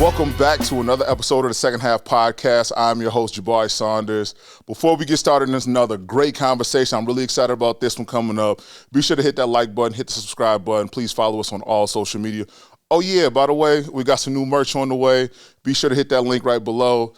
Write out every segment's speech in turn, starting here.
Welcome back to another episode of the Second Half Podcast. I'm your host, Jabari Saunders. Before we get started, there's another great conversation. I'm really excited about this one coming up. Be sure to hit that like button, hit the subscribe button. Please follow us on all social media. Oh, yeah, by the way, we got some new merch on the way. Be sure to hit that link right below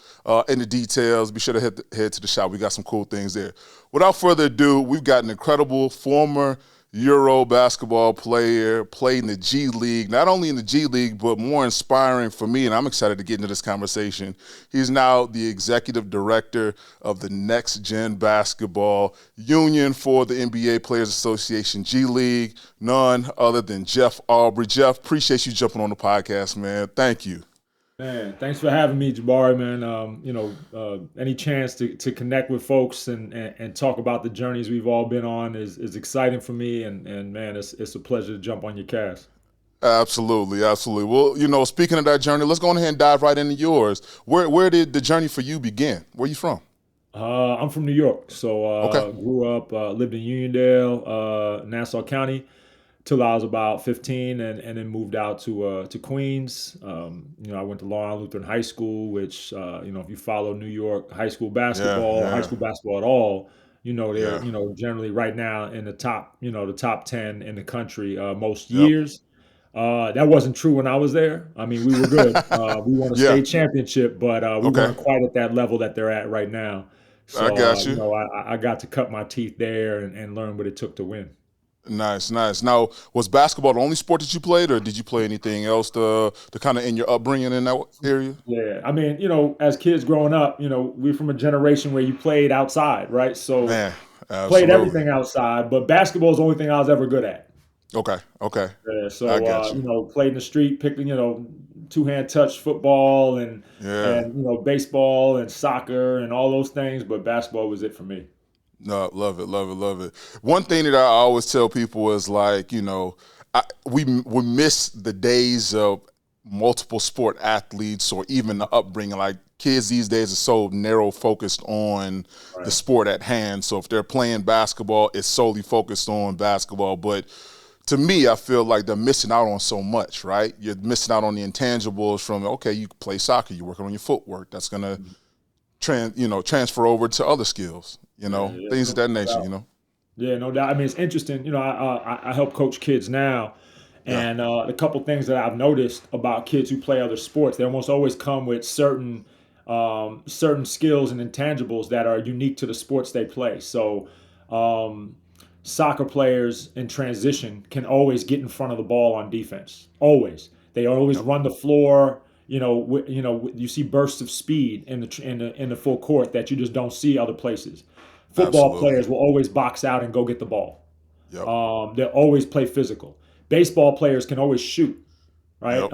in the details. Be sure to head to the shop. We got some cool things there. Without further ado, we've got an incredible former Euro basketball player, played in the G League, not only in the G League, but more inspiring for me, and I'm excited to get into this conversation. He's now the executive director of the Next Gen Basketball Union for the NBA Players Association G League, none other than Jeff Aubry. Jeff, appreciate you jumping on the podcast, man. Thank you. Man, thanks for having me, Jabari, man. Any chance to connect with folks and talk about the journeys we've all been on is exciting for me, and man, it's a pleasure to jump on your cast. Absolutely, absolutely. Well, speaking of that journey, let's go ahead and dive right into yours. Where did the journey for you begin? Where are you from? I'm from New York, so Okay. grew up, lived in Uniondale, Nassau County, till I was about 15, and then moved out to Queens. I went to Long Island Lutheran High School, which if you follow New York high school Yeah, basketball, high yeah, school basketball at all, they're yeah. generally right now in the top 10 in the country most Yep. years. That wasn't true when I was there. I mean, we were good. We won a Yeah. state championship, but we Okay. weren't quite at that level that they're at right now. I So, got you. I got to cut my teeth there and learn what it took to win. Nice, nice. Now, was basketball the only sport that you played, or did you play anything else to kind of in your upbringing in that area? Yeah, I mean, as kids growing up, we're from a generation where you played outside, right? So Man, played absolutely. everything outside, but basketball is the only thing I was ever good at. Okay, okay. Yeah, I so got you. played in the street, picking, two-hand touch football Yeah. and baseball and soccer and all those things, but basketball was it for me. No, love it, love it, love it. One thing that I always tell people is like, we miss the days of multiple sport athletes or even the upbringing. Like kids these days are so narrow focused on the Right. sport at hand. So if they're playing basketball, it's solely focused on basketball. But to me, I feel like they're missing out on so much, right? You're missing out on the intangibles from, okay, you play soccer, you're working on your footwork. That's gonna transfer over to other skills, Yeah, yeah, things of no that nature, doubt. Yeah, no doubt. I mean, it's interesting. I help coach kids now, Yeah, and a couple things that I've noticed about kids who play other sports, they almost always come with certain skills and intangibles that are unique to the sports they play. So, um, soccer players in transition can always get in front of the ball on defense. Always, they always yep, run the floor. You see bursts of speed in the full court that you just don't see other places. Football absolutely. players will always box out and go get the ball. Yep, They'll always play physical. Baseball players can always shoot, right? yep,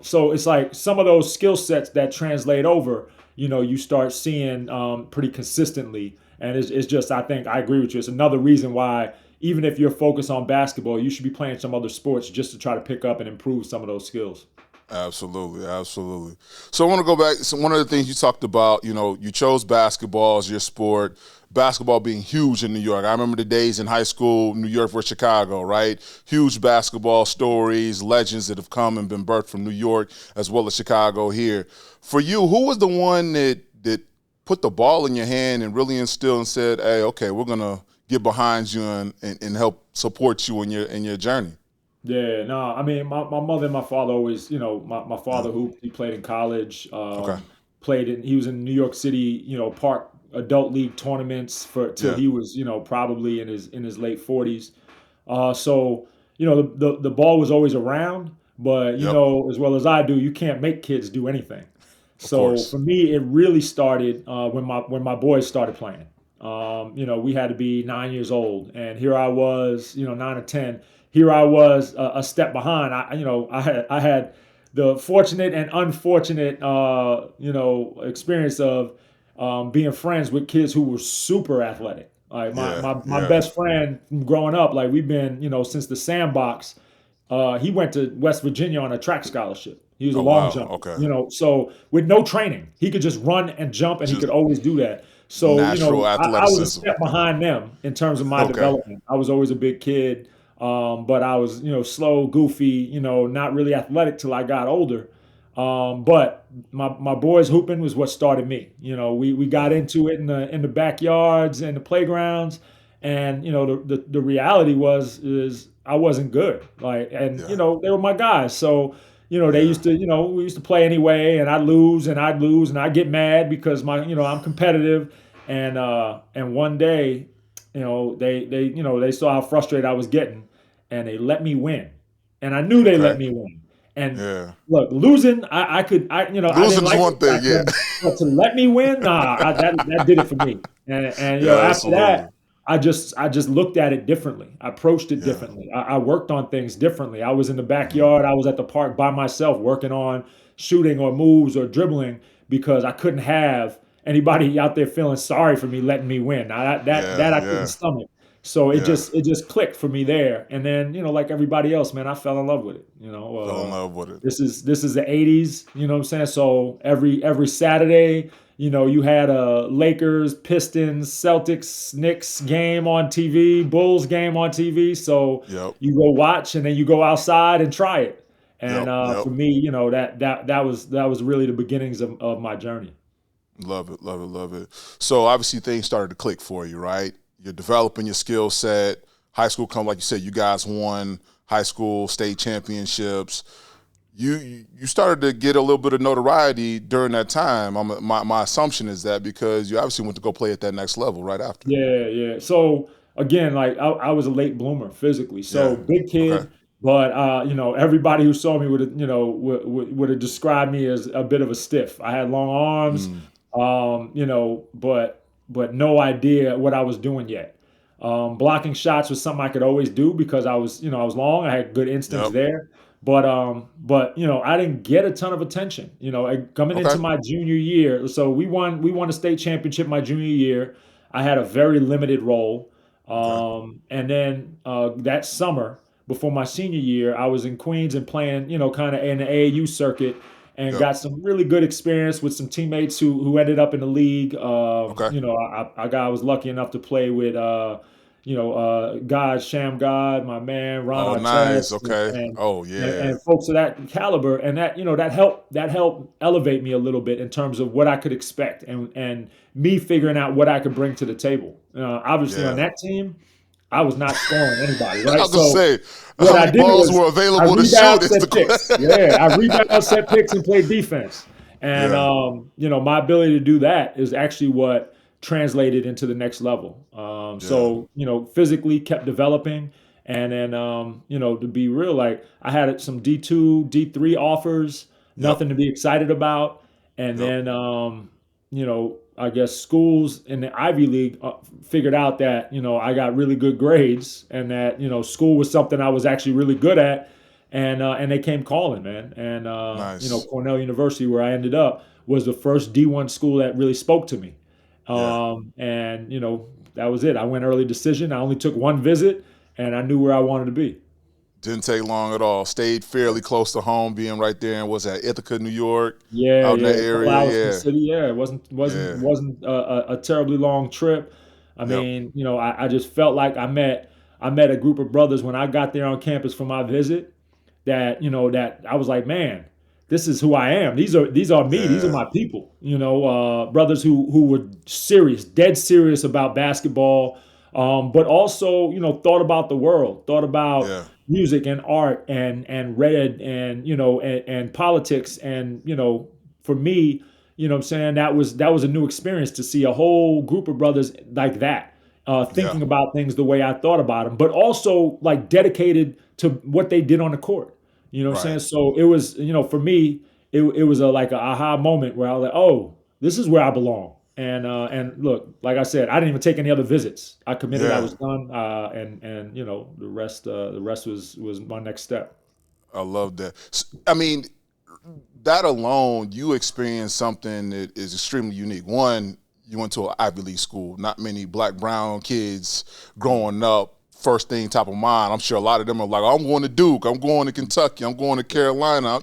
So it's like some of those skill sets that translate over, you start seeing pretty consistently. And it's just, I think I agree with you. It's another reason why, even if you're focused on basketball, you should be playing some other sports just to try to pick up and improve some of those skills. absolutely, absolutely. So I want to go back. So one of the things you talked about, you chose basketball as your sport. Basketball being huge in New York. I remember the days in high school, New York versus Chicago, right? Huge basketball stories, legends that have come and been birthed from New York as well as Chicago here. For you, who was the one that put the ball in your hand and really instilled and said, "Hey, okay, we're gonna get behind you and help support you in your journey"? Yeah, no, I mean, my mother and my father always, my Yeah. father hooped, he played in college, Okay. he was in New York City, park adult league tournaments for till Yeah. he was, probably in his late 40s. So, the ball was always around, but Yep. as well as I do, you can't make kids do anything. Of So course. for me, it really started when my boys started playing. We had to be 9 years old, and here I was, 9 or 10. Here I was a step behind. I had the fortunate and unfortunate, experience of being friends with kids who were super athletic. Like my, Yeah. my, my Yeah. best friend from growing up, like we've been, since the sandbox. He went to West Virginia on a track scholarship. He was a Oh long wow. jumper, Okay. so with no training, he could just run and jump, and he Just could always do that. So, natural I was a athleticism. step behind them in terms of my Okay. development. I was always a big kid, but I was, slow, goofy, not really athletic till I got older. But my boys hooping was what started me. We got into it in the backyards and the playgrounds, and the reality is I wasn't good. Yeah. They were my guys, so they Yeah. used to we used to play anyway, and I'd lose and I'd get mad because I'm competitive, and one day, they saw how frustrated I was getting, and they let me win, and I knew they let Okay. me win. And Yeah. look, losing, I didn't Losing is like one it thing. back Yeah. then, but to let me win, nah, that did it for me. And Yeah. after Absolutely. that, I just looked at it differently. I approached it Yeah. differently. I worked on things differently. I was in the Mhm. backyard. I was at the park by myself, working on shooting or moves or dribbling because I couldn't have anybody out there feeling sorry for me letting me win. Now that Yeah. I couldn't Yeah. stomach. So it Yeah. just it just clicked for me there, and then like everybody else, man, I fell in love with it. Fell in love with it. This is the '80s, you know what I'm saying? So every Saturday, you had a Lakers, Pistons, Celtics, Knicks game on TV, Bulls game on TV. So Yep. you go watch, and then you go outside and try it. And Yep. Yep. for me, that was really the beginnings of my journey. Love it, love it, love it. So obviously things started to click for you, right? You're developing your skill set. High school come, like you said, you guys won high school state championships. You started to get a little bit of notoriety during that time. My assumption is that because you obviously went to go play at that next level right after. Yeah, yeah. So again, like I was a late bloomer physically, so Yeah. big Okay. kid. But everybody who saw me would have described me as a bit of a stiff. I had long arms, Mm. but no idea what I was doing yet. Blocking shots was something I could always do because I was long. I had good instincts Yep. there. But I didn't get a ton of attention. Coming Okay. into my junior year, so we won a state championship my junior year. I had a very limited role. Okay. And then that summer, before my senior year, I was in Queens and playing, kind of in the AAU circuit, and Yep. got some really good experience with some teammates who ended up in the league. Okay. I was lucky enough to play with, God, Sham God, my man, Ron Oh, nice. Artest, Okay. and Oh, and, yeah. and folks of that caliber, and that helped elevate me a little bit in terms of what I could expect, and me figuring out what I could bring to the table. Obviously, on Yeah. that team, I was not scoring anybody, I right? was gonna So say, what how I many did balls was were I available to shoot? rebound, Is the set picks. Yeah, I rebound, set picks, and played defense. And yeah. my ability to do that is actually what translated into the next level. Yeah. Physically kept developing, and then to be real, like I had some D2, D3 offers, Yep. nothing to be excited about, and Yep. then I guess schools in the Ivy League figured out that I got really good grades, and that school was something I was actually really good at, and they came calling, man. And Nice. Cornell University, where I ended up, was the first D1 school that really spoke to me. Yeah. And that was it. I went early decision. I only took one visit, and I knew where I wanted to be. Didn't take long at all. Stayed fairly close to home, being right there, and was at Ithaca, New York, Yeah, out in yeah, that a couple area. hours from the Yeah. city. Yeah, it wasn't wasn't Yeah. wasn't a terribly long trip. I Yep. mean, I just felt like I met a group of brothers when I got there on campus for my visit. That I was like, man, this is who I am. These are me. These are Yeah. my people. Brothers who were serious, dead serious about basketball, but also thought about the world, thought about Yeah. music and art and read and politics, and for me, what I'm saying, that was a new experience to see a whole group of brothers like that, Yeah. thinking about things the way I thought about them, but also like dedicated to what they did on the court. What I'm Right. saying? So it was, for me, it was like a aha moment where I was like, oh, this is where I belong. And look, like I said, I didn't even take any other visits. I committed. I Yeah. was done. And the rest was my next step. I love that. I mean, that alone, you experienced something that is extremely unique. One, you went to an Ivy League school. Not many black, brown kids growing up, first thing top of mind. I'm sure a lot of them are like, I'm going to Duke, I'm going to Kentucky, I'm going to Carolina.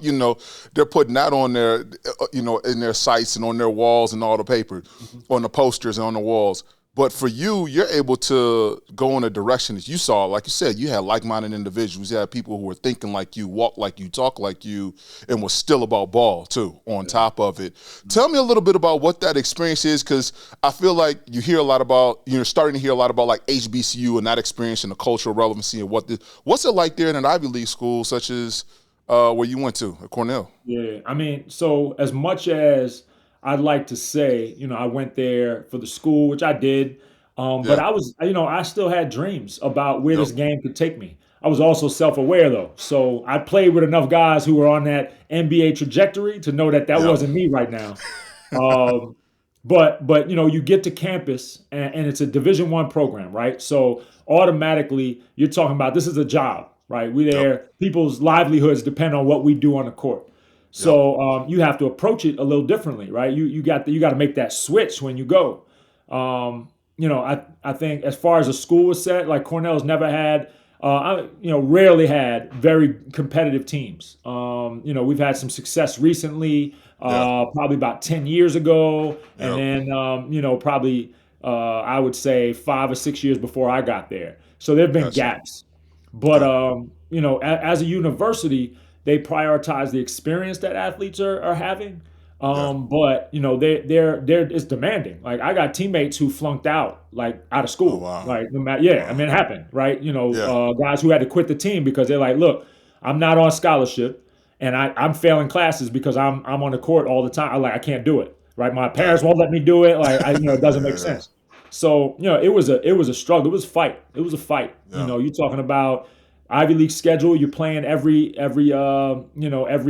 They're putting that on their, in their sites and on their walls and all the papers, Mhm. on the posters and on the walls. But for you, you're able to go in a direction that you saw. Like you said, you had like-minded individuals. You had people who were thinking like you, walk like you, talk like you, and was still about ball too, on top of it. Tell me a little bit about what that experience is, because I feel like you hear a lot about, you're starting to hear a lot about like HBCU and that experience and the cultural relevancy and what's it like there in an Ivy League school such as where you went to at Cornell? Yeah, I mean, so as much as I'd like to say, I went there for the school, which I did, but Yeah. I was, I still had dreams about where Yep. this game could take me. I was also self-aware though, so I played with enough guys who were on that NBA trajectory to know that Yep. wasn't me right now. Um, but you get to campus and it's a Division I program, right? So automatically you're talking about this is a job, right? We Yep. there, people's livelihoods depend on what we do on the court. So you have to approach it a little differently, right? You got to make that switch when you go. I think as far as a school is set, like Cornell's never had, rarely had very competitive teams. We've had some success recently, probably about 10 years ago, and then probably I would say 5 or 6 years before I got there. So there've been Gotcha. gaps, but Okay. as a university, they prioritize the experience that athletes are having. But they're it's demanding. Like I got teammates who flunked out out of Oh, school. wow. Like no matter, yeah, I Wow. mean it happened, right? Yeah. Guys who had to quit the team because they're like, look, I'm not on scholarship, and I'm failing classes because I'm on the court all the time. I can't do it, right? My Got parents it. won't let me do it. It doesn't make Yeah. sense. So it was a struggle. It was a fight. It was a fight. Yeah. You're talking about Ivy League schedule. You're playing every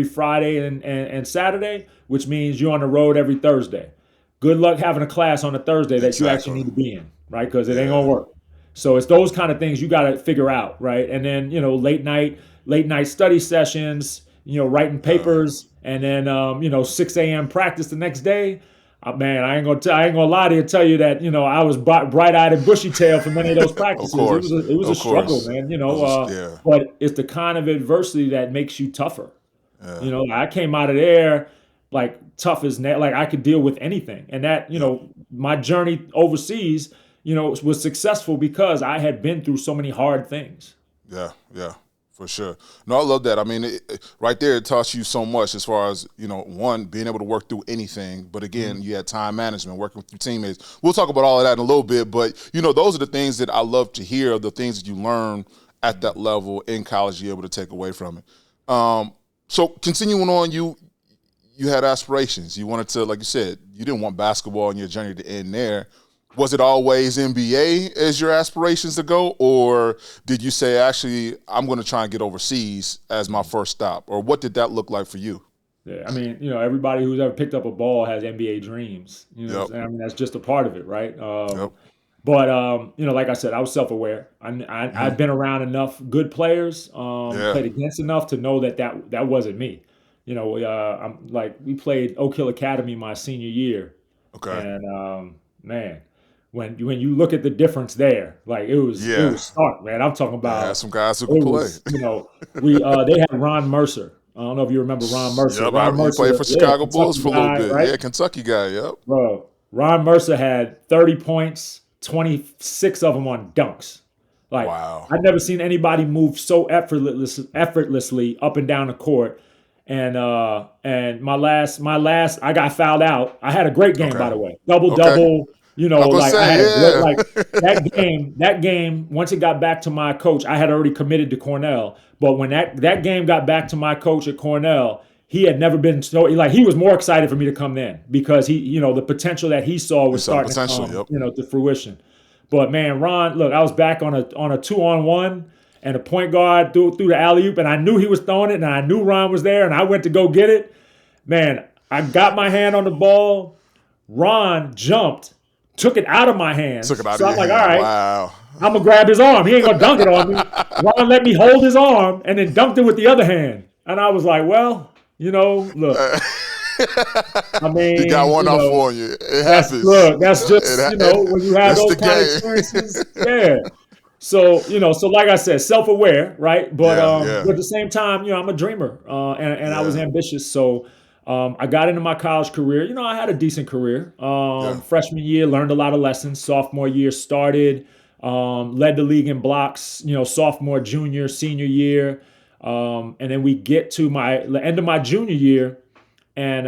Friday and Saturday, which means you're on the road every Thursday. Good luck having a class on a Thursday that you actually Exactly. need to be in, right? Because it ain't gonna Yeah. work. So it's those kind of things you got to figure out, right? And then late night study sessions, writing papers, and then 6 a.m. practice the next day. Man, I ain't gonna lie to you, tell you that I was bright-eyed and bushy-tailed for many of those Of practices. course. It was a Of struggle, course. man. Yeah. But it's the kind of adversity that makes you tougher. Yeah. I came out of there like tough as like I could deal with anything, and that Yep. my journey overseas, was successful because I had been through so many hard things. Yeah. Yeah. For sure. No, I love that. I mean, right there, it taught you so much as far as, one, being able to work through anything. But again, you had time management, working with your teammates. We'll talk about all of that in a little bit. But, those are the things that I love to hear, the things that you learn at that level in college, you're able to take away from it. So continuing on, you had aspirations. You wanted to, like you said, you didn't want basketball in your journey to end there. Was it always NBA as your aspirations to go, or did you say, actually, I'm going to try and get overseas as my first stop? Or what did that look like for you? Yeah, I mean, everybody who's ever picked up a ball has NBA dreams. Yep. I mean, that's just a part of it, right? Yep. But like I said, I was self-aware. I'd been around enough good players, Yeah. played against enough to know that wasn't me. We played Oak Hill Academy my senior year, Okay. and man, when you look at the difference there, like it was stark, man. I'm talking Yeah, about some guys who can it play. was, they had Ron Mercer. I don't know if you remember Ron Mercer. Yep, Ron he Mercer, played for Chicago Bulls Kentucky for a little guy, bit. right? Yeah, Kentucky guy, yep. Bro, Ron Mercer had 30 points, 26 of them on dunks. Like, Wow. I've never seen anybody move so effortlessly up and down the court. And my last, I got fouled out. I had a great game, Okay. by the way, double. I was gonna Like I say, had yeah. that game. Once it got back to my coach, I had already committed to Cornell. But when that game got back to my coach at Cornell, he had never been so like he was more excited for me to come in because he the potential that he saw was saw the starting to potential, come to fruition. But man, Ron, look, I was back on a 2-on-1. And the point guard threw the alley-oop, and I knew he was throwing it, and I knew Ron was there, and I went to go get it. Man, I got my hand on the ball. Ron jumped, took it out of my hands. Took it out so of I'm your like, hand. all right, Wow. I'm going to grab his arm. He ain't going to dunk it on me. Ron let me hold his arm and then dunked it with the other hand. And I was like, well, look. I mean, He got one off on you. It happens. Look, that's just, when you have those the kind of game. experiences. Yeah. So, so like I said, self-aware, right? But Yeah. but at the same time, I'm a dreamer, and I was ambitious. So, I got into my college career. I had a decent career. Yeah. Freshman year, learned a lot of lessons. Sophomore year started, led the league in blocks. Sophomore, junior, senior year, and then we get to the end of my junior year, and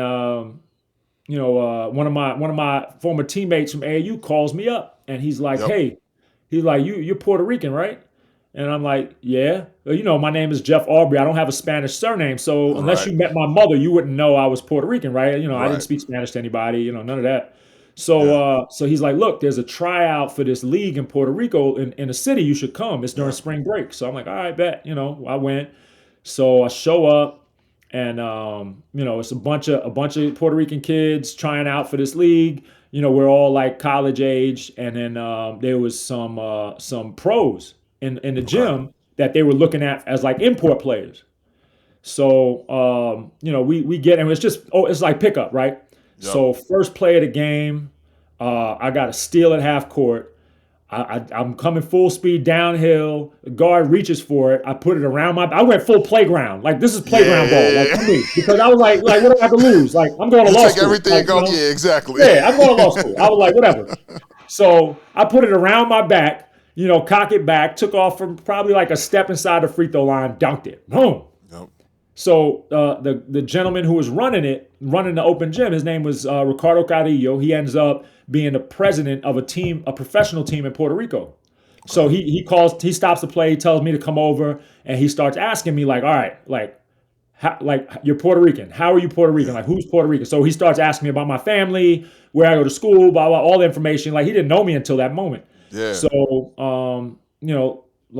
one of my former teammates from AAU calls me up, and he's like, Yep. "Hey," he's like, "You're Puerto Rican, right?" And I'm like, "Yeah." Well, my name is Jeff Aubry. I don't have a Spanish surname, so unless Right. you met my mother, you wouldn't know I was Puerto Rican, right? I didn't Right. speak Spanish to anybody. None of that. So, Yeah. so he's like, "Look, there's a tryout for this league in Puerto Rico in a city. You should come. It's during Yeah. spring break." So I'm like, "All right, bet." I went. So I show up, and it's a bunch of Puerto Rican kids trying out for this league. We're all like college age, and then there was some pros in the Okay. gym that they were looking at as like import players. So we get, and it's like pickup, right? Yep. So first play of the game, I got a steal at half court. I'm coming full speed downhill. The guard reaches for it. I put it around I went full playground. Like, this is playground ball, like, for me, because I was like, what do I have to lose? Like, I'm going to You law take school. everything Like, and go. Yeah, exactly. yeah, I'm going to law school. I was like, whatever. So I put it around my back, cock it back, took off from probably like a step inside the free throw line, dunked it. Boom. Yep. So the gentleman who was running the open gym, his name was Ricardo Carrillo. He ends up being the president of a professional team in Puerto Rico. So he stops the play, he tells me to come over, and he starts asking me like, all right, like you're Puerto Rican. How are you Puerto Rican? Like, who's Puerto Rican? So he starts asking me about my family, where I go to school, blah blah, all the information. Like, he didn't know me until that moment. Yeah. So lo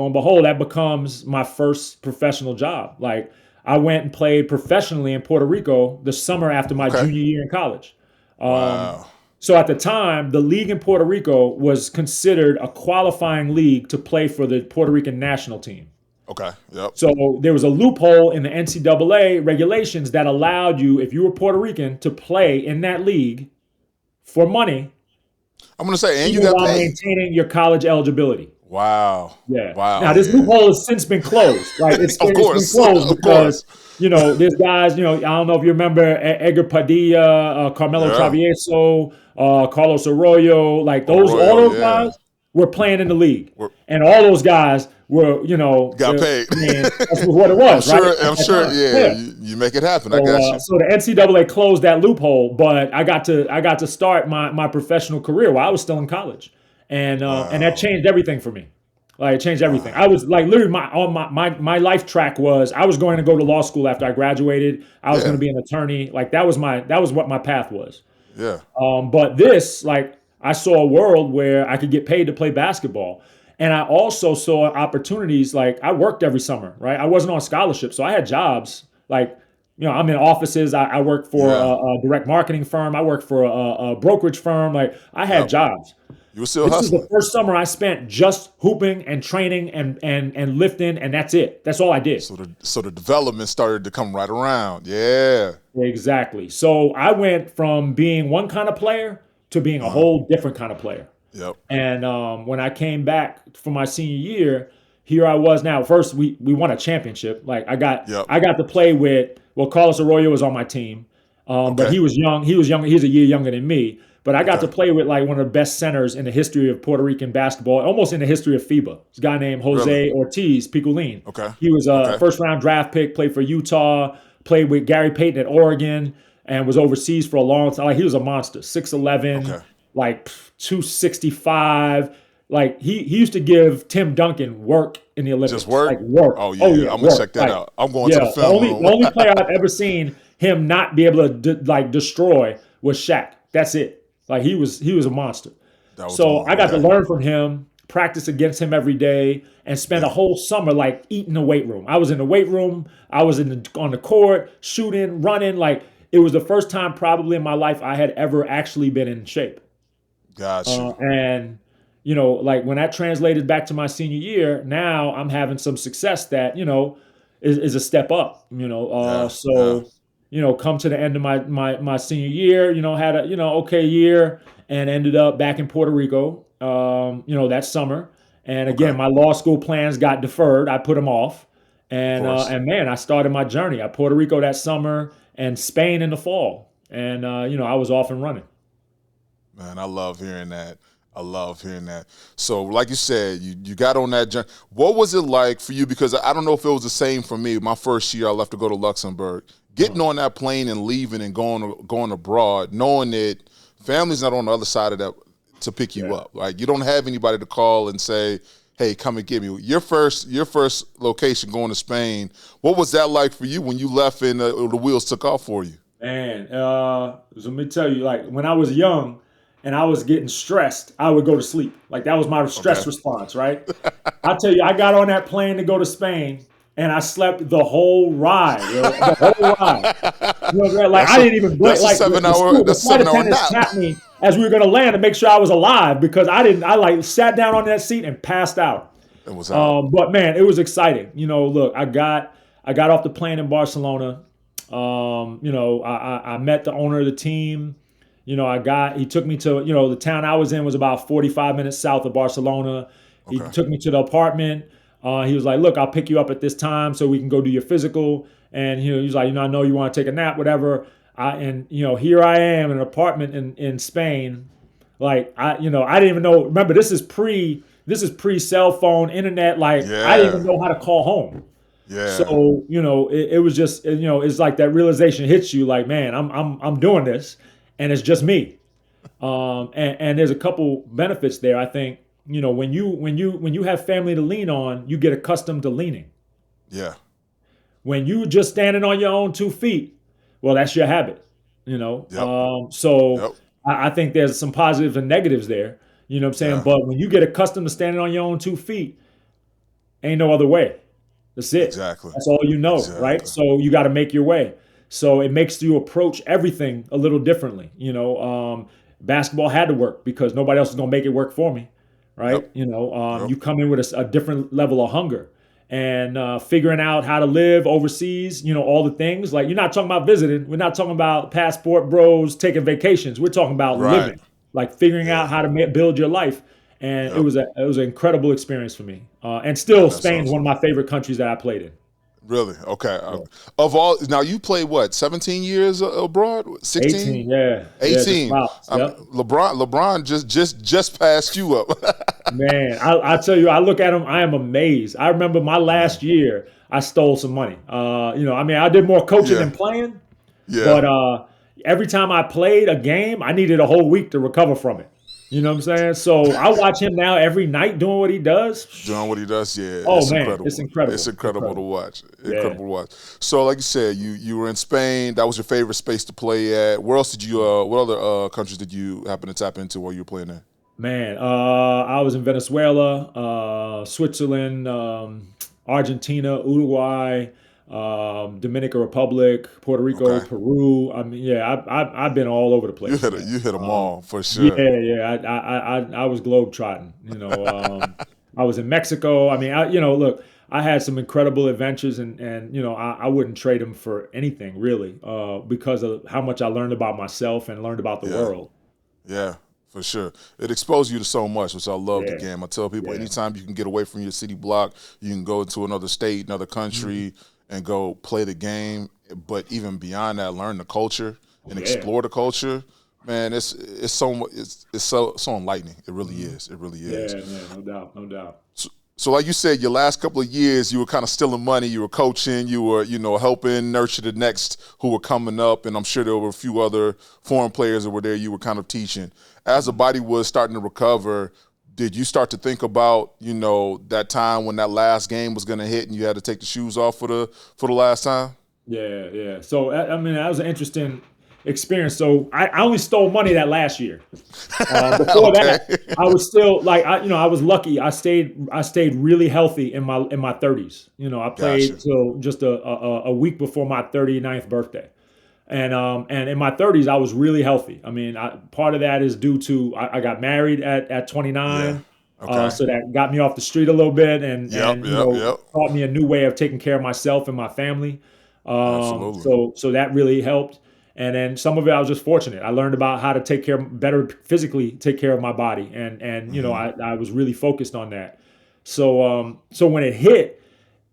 and behold, that becomes my first professional job. Like, I went and played professionally in Puerto Rico the summer after my Okay. junior year in college. Wow. So at the time, the league in Puerto Rico was considered a qualifying league to play for the Puerto Rican national team. Okay. Yep. So there was a loophole in the NCAA regulations that allowed you, if you were Puerto Rican, to play in that league for money, I'm gonna say, and you even got while paid. maintaining your college eligibility. Wow. Yeah. Wow. Now this yeah. loophole has since been closed. Right? It's Of been course. closed Of because course. there's guys. I don't know if you remember Edgar Padilla, Carmelo Yeah. Travieso, Carlos Arroyo. Like all Arroyo, those yeah. guys were playing in the league, We're- and all those guys were Got paid. I mean, that's what it I'm was, sure. right? I'm At that sure. time. Yeah. You make it happen. I So, got you. so the NCAA closed that loophole, but I got to start my professional career while I was still in college, and that changed everything for me. Like, it changed everything. I was like, literally, my life track was, I was going to go to law school after I graduated. I was Yeah. going to be an attorney. Like, that was what my path was. Yeah. But this, like, I saw a world where I could get paid to play basketball. And I also saw opportunities. Like, I worked every summer, right? I wasn't on scholarship, so I had jobs. Like, I'm in offices. I work for Yeah. a direct marketing firm. I work for a brokerage firm. Like, I had Yep. jobs. You were still This is hustling. the first summer I spent just hooping and training and lifting, and that's it. That's all I did. So the development started to come right around. Yeah. Exactly. So I went from being one kind of player to being a whole different kind of player. Yep. And when I came back for my senior year, here I was now. First, we won a championship. Like, I got to play with, Carlos Arroyo was on my team, but Okay. he was young. He was a year younger than me. But I got to play with like one of the best centers in the history of Puerto Rican basketball, almost in the history of FIBA. This guy named Jose Really? Ortiz Piculín. Okay. He was a Okay. first round draft pick, played for Utah, played with Gary Payton at Oregon, and was overseas for a long time. Like, he was a monster, 6'11", Okay. like 265. Like, he used to give Tim Duncan work in the Olympics. Just work? Like, work. Oh, yeah. I'm gonna work. check that Like, out. I'm going to the the film only, room. the only player I've ever seen him not be able to destroy was Shaq. That's it. Like, he was a monster. So I got to learn from him, practice against him every day, and spend a whole summer like eating the weight room. I was in the weight room. I was on the court, shooting, running. Like, it was the first time probably in my life I had ever actually been in shape. Gotcha. And like, when that translated back to my senior year, now I'm having some success that is a step up. Come to the end of my senior year, had a okay year, and ended up back in Puerto Rico, that summer. And again, my law school plans got deferred. I put them off, and man, I started my journey at Puerto Rico that summer, and Spain in the fall. And, I was off and running. Man, I love hearing that. I love hearing that. So, like you said, you got on that journey. What was it like for you? Because I don't know if it was the same for me. My first year, I left to go to Luxembourg. Getting on that plane and leaving and going abroad, knowing that family's not on the other side of that to pick you up. Like, you don't have anybody to call and say, "Hey, come and get me." Your first location going to Spain. What was that like for you when you left and the wheels took off for you? Man, let me tell you, like when I was young and I was getting stressed, I would go to sleep. Like that was my stress response, right? I tell you, I got on that plane to go to Spain and I slept the whole ride, the whole ride. Like I didn't even blink. Like the flight attendants tapped me as we were going to land to make sure I was alive because I didn't. I like sat down on that seat and passed out. It was out. But man, it was exciting. Look, I got off the plane in Barcelona. I met the owner of the team. He took me to, the town I was in was about 45 minutes south of Barcelona. He took me to the apartment. He was like, "Look, I'll pick you up at this time so we can go do your physical." And he was like, "I know you want to take a nap, whatever." Here I am in an apartment in Spain. Like I didn't even know. Remember, this is pre cell phone, internet. Like I didn't even know how to call home. Yeah. So it was just it's like that realization hits you. Like, man, I'm doing this, and it's just me. And there's a couple benefits there. I think when you have family to lean on, you get accustomed to leaning. Yeah. When you just standing on your own 2 feet, well, that's your habit. Yep. I think there's some positives and negatives there. You know what I'm saying? Yeah. But when you get accustomed to standing on your own 2 feet, ain't no other way. That's it. Exactly. That's all you know, right? So you got to make your way. So it makes you approach everything a little differently. Basketball had to work because nobody else is going to make it work for me, right? Yep. You come in with a different level of hunger and figuring out how to live overseas, all the things. Like, you're not talking about visiting. We're not talking about passport bros taking vacations. We're talking about living, like figuring out how to build your life. And it was an incredible experience for me. And still, Spain's one of my favorite countries that I played in. Really? Okay. Of all, now you played what? 17 years abroad? 16? 18, yeah. 18. Yeah, LeBron just passed you up. Man, I tell you, I look at him, I am amazed. I remember my last year, I stole some money. I did more coaching than playing. Yeah. But every time I played a game, I needed a whole week to recover from it. You know what I'm saying? So I watch him now every night doing what he does. Doing what he does, yeah. Oh, man, it's incredible. It's incredible to watch. Incredible to watch. So, like you said, you were in Spain. That was your favorite space to play at. Where else did you? What other countries did you happen to tap into while you were playing there? Man, I was in Venezuela, Switzerland, Argentina, Uruguay, Dominican Republic, Puerto Rico, Peru. I mean, I've been all over the place. You hit them all for sure. Yeah. I was globetrotting. I was in Mexico. I mean, look, I had some incredible adventures, and I wouldn't trade them for anything really, because of how much I learned about myself and learned about the world. Yeah. For sure. It exposed you to so much, which I love the game. I tell people anytime you can get away from your city block, you can go to another state, another country, and go play the game. But even beyond that, learn the culture and explore the culture. Man, it's so enlightening. It really is. It really is. Yeah, no doubt. So like you said, your last couple of years, you were kind of stealing money. You were coaching. You were, helping nurture the next who were coming up. And I'm sure there were a few other foreign players that were there you were kind of teaching. As the body was starting to recover, did you start to think about, that time when that last game was going to hit and you had to take the shoes off for the last time? Yeah. So, that was an interesting experience. So I only stole money that last year. Before that, I was still I was lucky. I stayed really healthy in my 30s. I played till just a week before my 39th birthday. And in my 30s, I was really healthy. I mean, part of that is due to I got married at 29. So that got me off the street a little bit and taught me a new way of taking care of myself and my family. Absolutely. So that really helped. And then some of it I was just fortunate. I learned about how to better physically take care of my body, and I was really focused on that. So when it hit,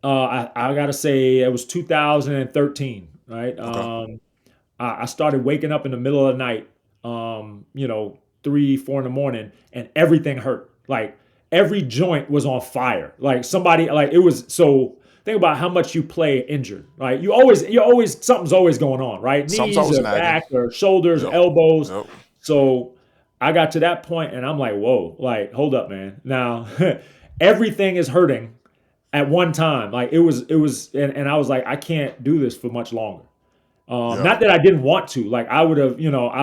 I gotta say it was 2013, right? I started waking up in the middle of the night, 3, 4 in the morning, and everything hurt. Like every joint was on fire. Like somebody, like it was so. Think about how much you play injured, right? Something's always going on, right? Something's Knees always or nagging. back or shoulders, Yep. elbows. Yep. So I got to that point and I'm like, whoa, like, hold up, man. Now everything is hurting at one time. Like and I was like, I can't do this for much longer. Yeah. Not that I didn't want to, like I would have,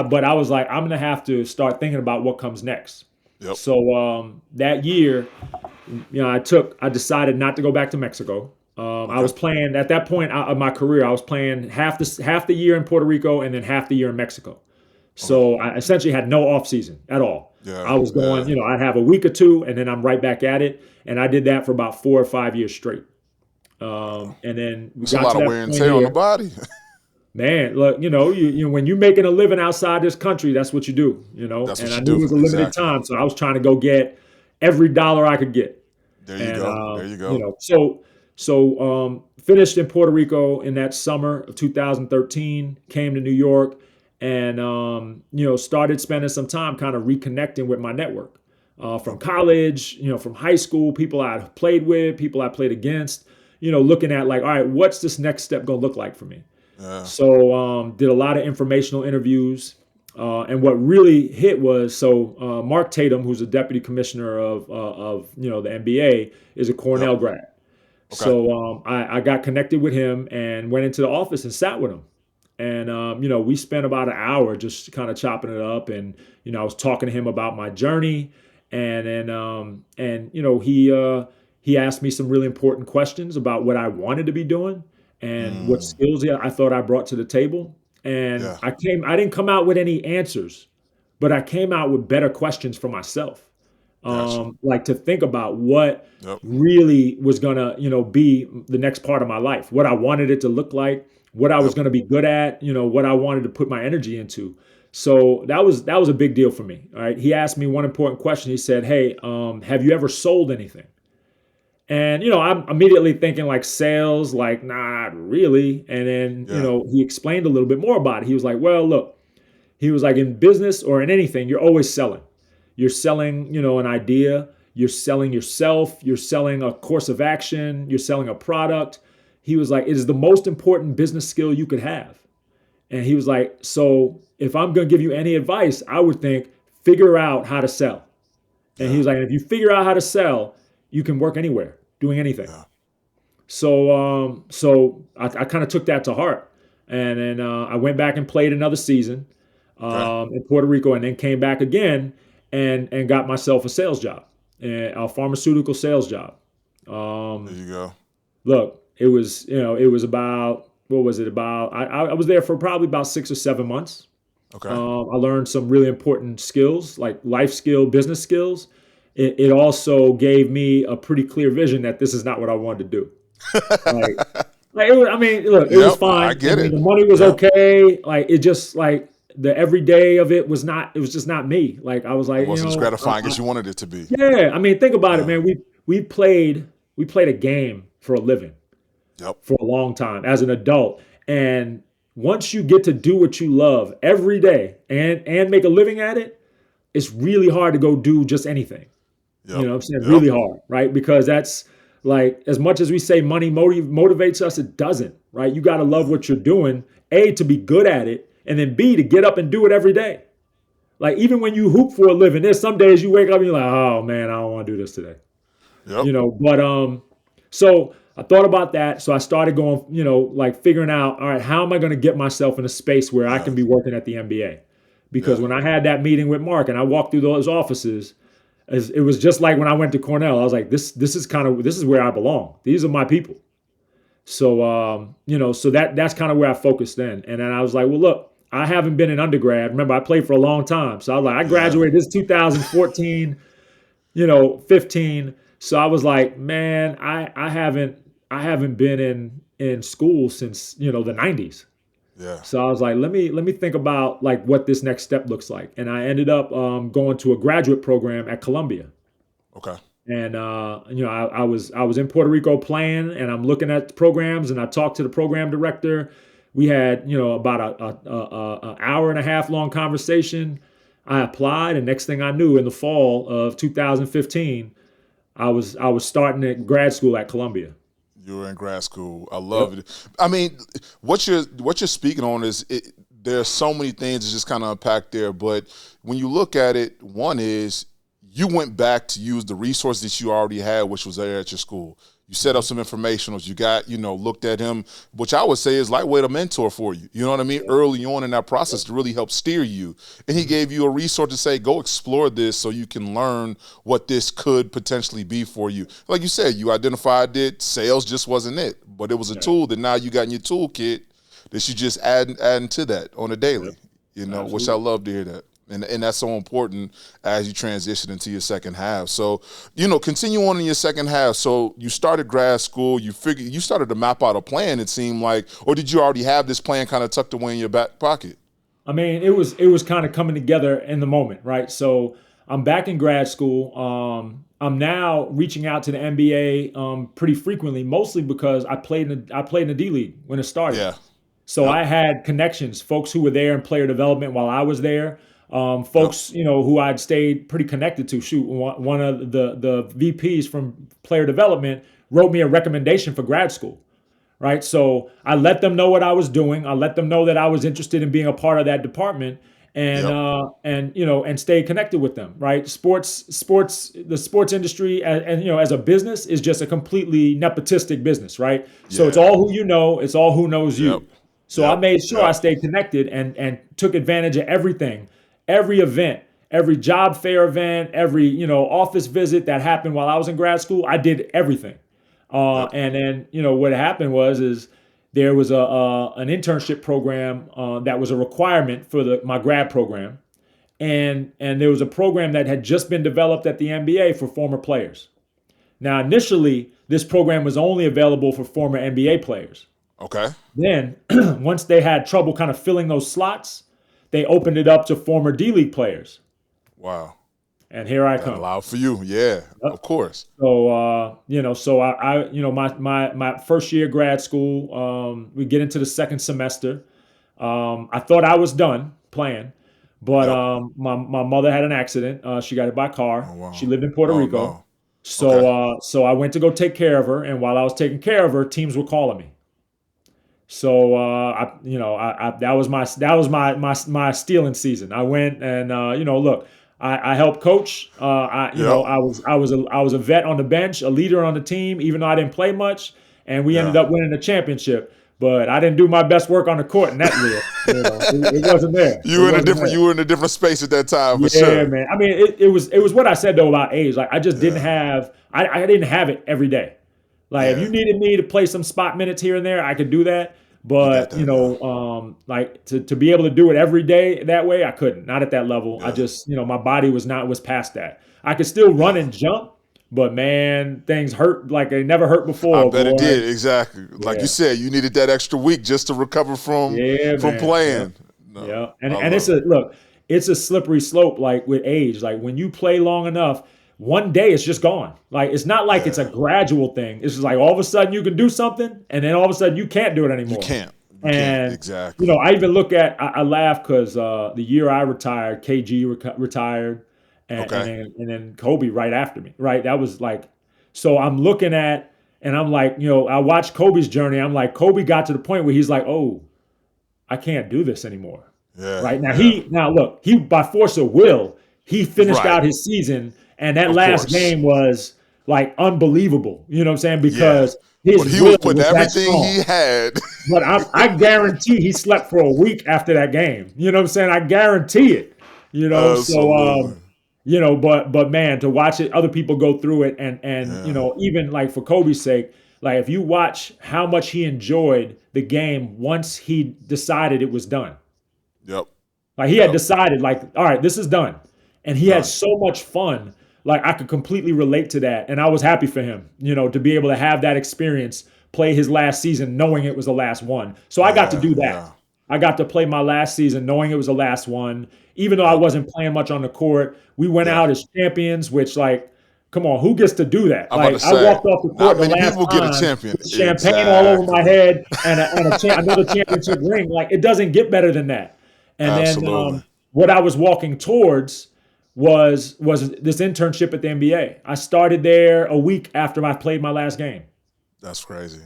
but I was like, I'm gonna have to start thinking about what comes next. Yep. So that year, I decided not to go back to Mexico. I Okay. was playing at that point of my career. I was playing half the year in Puerto Rico and then half the year in Mexico. Okay. So I essentially had no off season at all. Yeah. I was going, Yeah. I'd have a week or two, and then I'm right back at it. And I did that for about 4 or 5 years straight. And then we It's a got lot to of that wear and point tear on the here. body. Man, look, when you're making a living outside this country, that's what you do, That's And what I you knew it do. was a limited Exactly. time, so I was trying to go get every dollar I could get. There you And go. There you go. finished in Puerto Rico in that summer of 2013. Came to New York, and started spending some time kind of reconnecting with my network from Yep. college, from high school, people I played with, people I played against. Looking at like, all right, what's this next step gonna look like for me? Yeah. So did a lot of informational interviews. And what really hit was Mark Tatum, who's a deputy commissioner of the NBA, is a Yep. Cornell grad. Okay. So I got connected with him and went into the office and sat with him. And we spent about an hour just kind of chopping it up, and I was talking to him about my journey, and then he asked me some really important questions about what I wanted to be doing and what Mm. skills I thought I brought to the table. And Yeah. I didn't come out with any answers, but I came out with better questions for myself. Gotcha. Like to think about what Yep. really was gonna, be the next part of my life, what I wanted it to look like, what I was Yep. gonna be good at, what I wanted to put my energy into. So that was a big deal for me. All right. He asked me one important question. He said, "Hey, have you ever sold anything?" And I'm immediately thinking like sales, like nah, not really. And then Yeah. he explained a little bit more about it. He was like, "Well, look," he was like, "in business or in anything, you're always selling. You're selling, an idea. You're selling yourself. You're selling a course of action. You're selling a product." He was like, "It is the most important business skill you could have." And he was like, "So if I'm going to give you any advice, I would think figure out how to sell." And he Yeah. was like, "And if you figure out how to sell, you can work anywhere, doing anything." Yeah. So I kind of took that to heart, and then I went back and played another season Okay. in Puerto Rico, and then came back again and got myself a sales job, a pharmaceutical sales job. There Um, you go. Look, it was about what was it about? I was there for probably about 6 or 7 months. Okay. I learned some really important skills, like life skill, business skills. It also gave me a pretty clear vision that this is not what I wanted to do. Like, I mean, look, it was Yep. I fine. I get mean, it. the money was Yep. okay. Like, it just like the everyday of it was not. It was just not me. Like, I was It like, wasn't as gratifying as you wanted it to be. yeah. I mean, think about it, Yeah. man. We played a game for a living Yep. for a long time as an adult, and once you get to do what you love every day and make a living at it, it's really hard to go do just anything. You Yep. know what I'm saying? Yep. Really hard, right? Because that's like, as much as we say money motivates us, it doesn't, right? You got to love what you're doing, A, to be good at it, and then B, to get up and do it every day. Like, even when you hoop for a living, there's some days you wake up and you're like, oh man, I don't want to do this today. Yep. But so I thought about that. So I started going, like figuring out, all right, how am I going to get myself in a space where I Yeah. can be working at the NBA? Because Yeah. when I had that meeting with Mark and I walked through those offices, it was just like when I went to Cornell. I was like, this is where I belong. These are my people. So so that's kind of where I focused then. And then I was like, well, look, I haven't been an undergrad. Remember, I played for a long time. So I was like, I Yeah. graduated this 2014, 15. So I was like, man, I haven't been in school since, the 90s. Yeah. So I was like, let me think about like what this next step looks like. And I ended up going to a graduate program at Columbia. Okay. And I was in Puerto Rico playing, and I'm looking at programs, and I talked to the program director. We had, about a hour and a half long conversation. I applied, and next thing I knew, in the fall of 2015, I was starting at grad school at Columbia. You were in grad school. I love Yep. it. I mean, what you're speaking on is there's so many things to just kind of unpack there. But when you look at it, one is you went back to use the resources that you already had, which was there at your school. You set up some informationals. You got, looked at him, which I would say is lightweight a mentor for you. You know what I mean? Early on in that process to really help steer you. And he gave you a resource to say, go explore this so you can learn what this could potentially be for you. Like you said, you identified it. Sales just wasn't it. But it was a tool that now you got in your toolkit that you just adding to that on a daily, which I love to hear that. And that's so important as you transition into your second half. So, continue on in your second half. So you started grad school. You started to map out a plan, it seemed like, or did you already have this plan kind of tucked away in your back pocket? I mean, it was kind of coming together in the moment, right? So I'm back in grad school. I'm now reaching out to the NBA pretty frequently, mostly because I played in the D League when it started. Yeah. So Yep. I had connections, folks who were there in player development while I was there, folks who I'd stayed pretty connected to. Shoot, one of the VPs from player development wrote me a recommendation for grad school. Right, so I let them know what I was doing. I let them know that I was interested in being a part of that department, and Yep. and stay connected with them. Right, the sports industry, and as a business is just a completely nepotistic business. Right, so it's Yeah. all who you know, it's all who knows Yep. you. So I Yep. made sure I Yep. stayed connected and took advantage of everything, every event, every job fair event, every office visit that happened while I was in grad school. I did everything. Yep. And then what happened is there was an internship program that was a requirement for my grad program, and there was a program that had just been developed at the NBA for former players. Now initially, this program was only available for former NBA players. Okay. Then once they had trouble kind of filling those slots, they opened it up to former D League players. Wow. And here I That come. allowed for you. Yeah. Of course. So so my first year grad school, we get into the second semester. I thought I was done playing, but Yep. my mother had an accident. She got hit by a car. Oh She wow. lived in Puerto Oh Rico. no. Okay. So I went to go take care of her, and while I was taking care of her, teams were calling me. So that was my stealing season. I went and look, I helped coach. Yep. I was a vet on the bench, a leader on the team, even though I didn't play much, and we ended Yeah. up winning the championship. But I didn't do my best work on the court in that year. It wasn't there. It You were in a wasn't different there. you were in a different space at that time for Yeah, sure. man. I mean, it was what I said though about age. Like I just didn't Yeah. have I didn't have it every day. Like if you Yeah. needed me to play some spot minutes here and there, I could do that. You got But that. Yeah. like to be able to do it every day that way, I couldn't. Not at that level. I Yeah. just my body was past that. I could still run Yeah. and jump, but man, things hurt like they never hurt I before, bet it boy. did. Exactly. Like you Yeah, said, you needed that extra week just to recover yeah, from man. Yeah. playing. No. Yeah, I and it's love a it. look, it's a slippery slope. Like with age, like when you play long enough, one day it's just gone. Like it's not like it's a Yeah. gradual thing. It's just like all of a sudden you can do something, and then all of a sudden you can't do it You anymore. can't. You can't. And Exactly. I even look at I laugh because the year I retired, KG retired, Okay. and then Kobe right after me. Right, that was like, so I'm looking at, and I'm like, I watched Kobe's journey. I'm like, Kobe got to the point where he's like, oh, I can't do this anymore. Yeah. Right now, Yeah. look, he by force of will, he finished Right. out his season, and that Of last course. game was like unbelievable. You know what I'm saying? Yeah. Because his But he was will putting was that everything strong. he had. But I guarantee he slept for a week after that game. You know what I'm saying? I guarantee it. So Absolutely. but man, to watch it, other people go through it, and Yeah. even like for Kobe's sake, like if you watch how much he enjoyed the game once he decided it was done. Yep. Like he had Yep. decided, like, all right, this is done, and he had Done. so much fun. Like I could completely relate to that, and I was happy for him, to be able to have that experience, play his last season, knowing it was the last one. So I got to Yeah. do that. Yeah. I got to play my last season, knowing it was the last one, even though I Yep. wasn't playing much on the court. We went Yeah. out as champions, which like Come on, who gets to do that? I'm about to I say, walked off the not court the many last people get a time champion. with champagne all over my Exactly. head and another championship ring. Like, it doesn't get better than that. And then Absolutely. what I was walking towards was this internship at the NBA. I started there a week after I played my last game. That's crazy.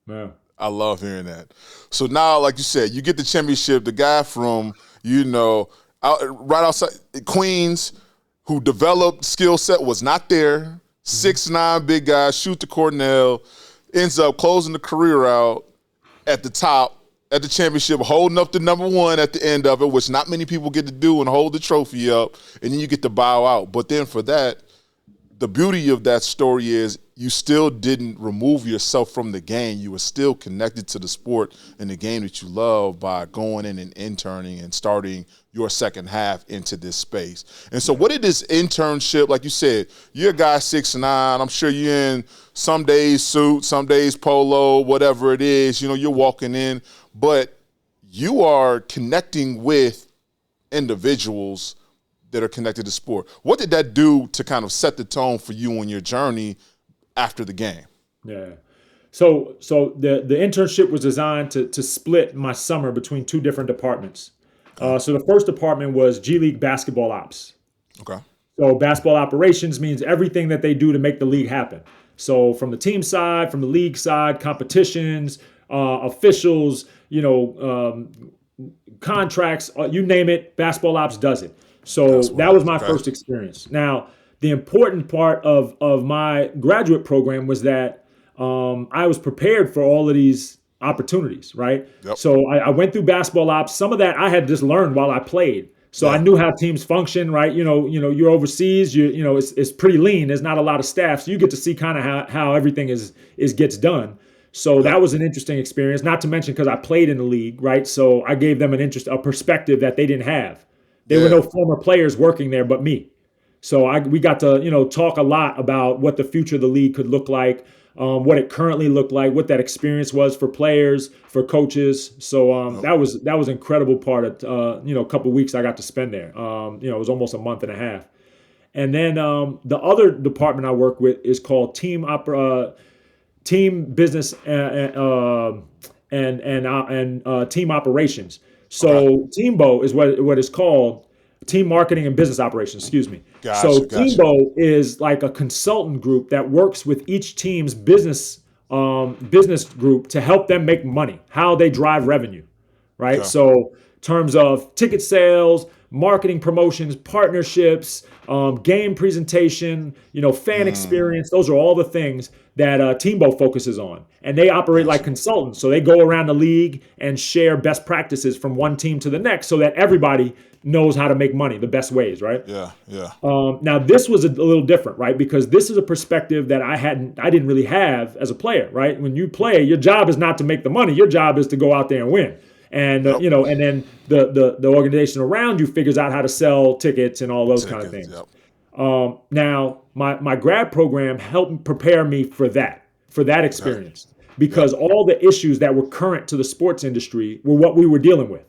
Yeah. I love hearing that. So now, like you said, you get the championship. The guy from, right outside Queens, who developed skill set, was not there. 6'9", big guy, shoot to Cornell, ends up closing the career out at the top, at the championship, holding up the number one at the end of it, which not many people get to do, and hold the trophy up, and then you get to bow out. But then for that, the beauty of that story is you still didn't remove yourself from the game. You were still connected to the sport and the game that you love by going in and interning and starting your second half into this space. And so what did this internship, like you said, you're a guy 6'9", I'm sure you're in some days suit, some days polo, whatever it is, you're walking in, but you are connecting with individuals that are connected to sport. What did that do to kind of set the tone for you on your journey after the game? Yeah. So the internship was designed to split my summer between two different departments. So the first department was G League basketball ops. Okay. So basketball operations means everything that they do to make the league happen. So from the team side, from the league side, competitions, officials, contracts, you name it, basketball ops does it. So that was my first experience. Now, the important part of my graduate program was that I was prepared for all of these opportunities, right? Yep. So I went through basketball ops. Some of that I had just learned while I played. So I knew how teams function, right? You're overseas. It's pretty lean. There's not a lot of staff, so you get to see kind of how everything gets done. So that was an interesting experience. Not to mention because I played in the league, right? So I gave them a perspective that they didn't have. There were no former players working there but me. So we got to talk a lot about what the future of the league could look like, what it currently looked like, what that experience was for players, for coaches. So that was an incredible part of a couple of weeks I got to spend there. It was almost a month and a half. And then the other department I work with is called team business and team operations. So Teambo is what it's called. Team marketing and business operations, excuse me. Gotcha. Teambo is like a consultant group that works with each team's business group to help them make money, how they drive revenue, right? Okay. So in terms of ticket sales, marketing promotions, partnerships, game presentation, fan experience, those are all the things that Teambo focuses on. And they operate like consultants. So they go around the league and share best practices from one team to the next so that everybody knows how to make money the best ways, right? Yeah. Now this was a little different, right? Because this is a perspective that I didn't really have as a player, right? When you play, your job is not to make the money. Your job is to go out there and win. And and then the organization around you figures out how to sell tickets and all those kind of things. Yep. Now my grad program helped prepare me for that experience, because all the issues that were current to the sports industry were what we were dealing with.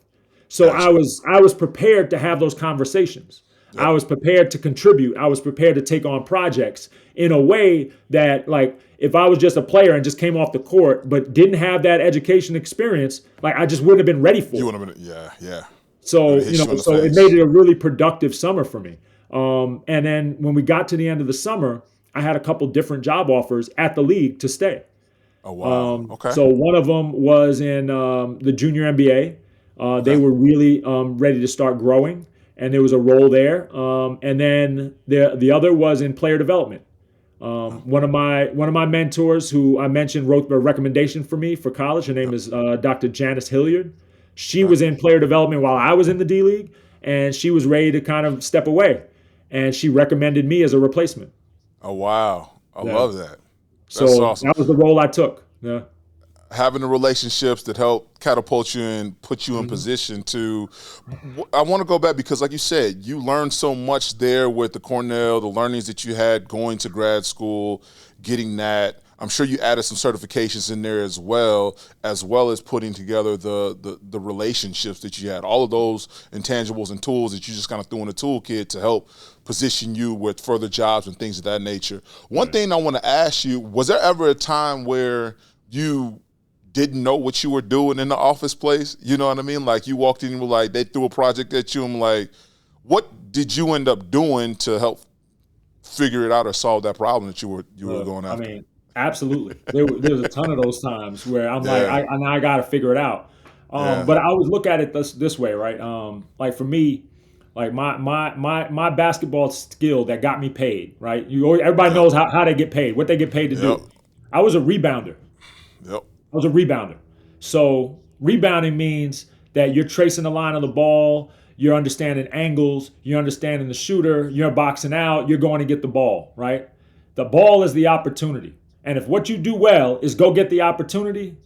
So I was prepared to have those conversations. Yep. I was prepared to contribute. I was prepared to take on projects in a way that, like, if I was just a player and just came off the court but didn't have that education experience, like, I just wouldn't have been ready for it. You wouldn't have been, yeah. So it made it a really productive summer for me. And then when we got to the end of the summer, I had a couple different job offers at the league to stay. Oh wow! Okay. So one of them was in the junior NBA. They were really ready to start growing, and there was a role there. And then the other was in player development. One of my mentors, who I mentioned, wrote a recommendation for me for college. Her name is Dr. Janice Hilliard. She was in player development while I was in the D League, and she was ready to kind of step away, and she recommended me as a replacement. Oh wow! I love that. That's awesome. That was the role I took. Yeah. Having the relationships that help catapult you and put you in position to, I want to go back because, like you said, you learned so much there with the Cornell, the learnings that you had going to grad school, getting that. I'm sure you added some certifications in there as well as putting together the relationships that you had, all of those intangibles and tools that you just kind of threw in the toolkit to help position you with further jobs and things of that nature. One thing I want to ask you, was there ever a time where you didn't know what you were doing in the office place? You know what I mean? Like you walked in and were like, they threw a project at you and like, what did you end up doing to help figure it out or solve that problem that you were going after? I mean, absolutely. There's a ton of those times where I'm like, Yeah. I got to figure it out. Yeah. But I always look at it this way, right? Like for me, like my basketball skill that got me paid, right? Everybody knows how they get paid, what they get paid to Yep. do. I was a rebounder. Yep. I was a rebounder. So rebounding means that you're tracing the line of the ball, you're understanding angles, you're understanding the shooter, you're boxing out, you're going to get the ball, right? The ball is the opportunity. And if what you do well is go get the opportunity,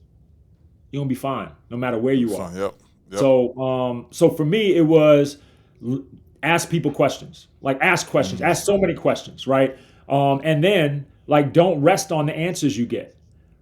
you're gonna be fine, no matter where you are. Fine. Yep. Yep. So for me, it was ask people questions, like ask questions, ask so many questions, right? And then like don't rest on the answers you get,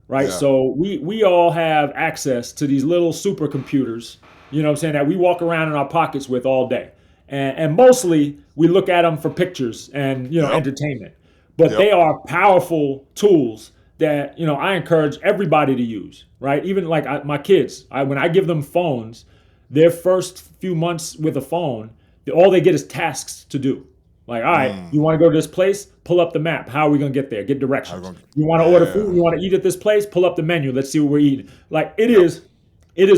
right? Yeah. So we all have access to these little supercomputers, you know what I'm saying, that we walk around in our pockets with all day. And mostly we look at them for pictures and, entertainment. But they are powerful tools that, I encourage everybody to use, right? Even like my kids, when I give them phones, their first few months with a phone, all they get is tasks to do. Like, all right, you want to go to this place? Pull up the map. How are we going to get there? Get directions. You want to order food? You want to eat at this place? Pull up the menu. Let's see what we're eating. Like it is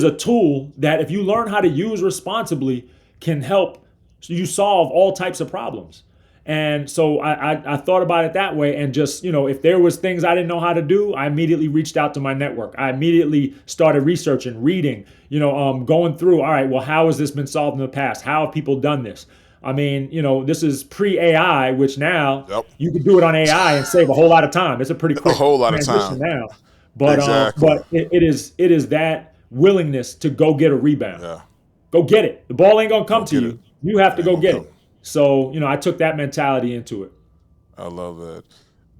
a tool that if you learn how to use responsibly can help you solve all types of problems. And so I thought about it that way, and just, if there was things I didn't know how to do, I immediately reached out to my network. I immediately started researching, reading, going through, all right, well, how has this been solved in the past? How have people done this? I mean, this is pre-AI, which now you can do it on AI and save a whole lot of time. It's a pretty quick transition now. But Exactly. but it is that willingness to go get a rebound. Yeah. Go get it. The ball ain't gonna come to you. it. You have to go get come. it. So, I took that mentality into it. I love that.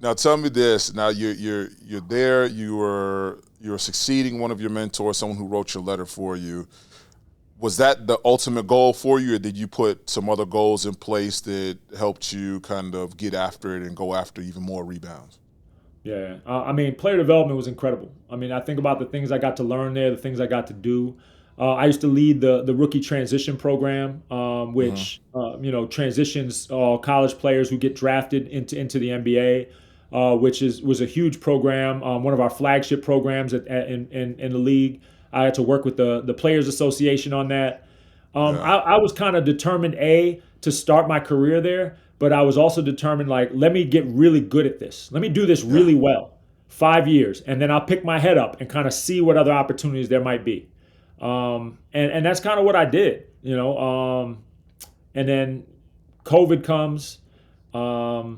Now tell me this. Now you're there. You're succeeding one of your mentors, someone who wrote your letter for you. Was that the ultimate goal for you, or did you put some other goals in place that helped you kind of get after it and go after even more rebounds? Yeah. I mean, player development was incredible. I mean, I think about the things I got to learn there, the things I got to do. I used to lead the rookie transition program, which transitions college players who get drafted into the NBA, which was a huge program, one of our flagship programs in the league. I had to work with the Players Association on that. I was kind of determined to start my career there, but I was also determined, like, let me get really good at this. Let me do this really well, 5 years, and then I'll pick my head up and kind of see what other opportunities there might be. And that's kind of what I did, and then COVID comes, the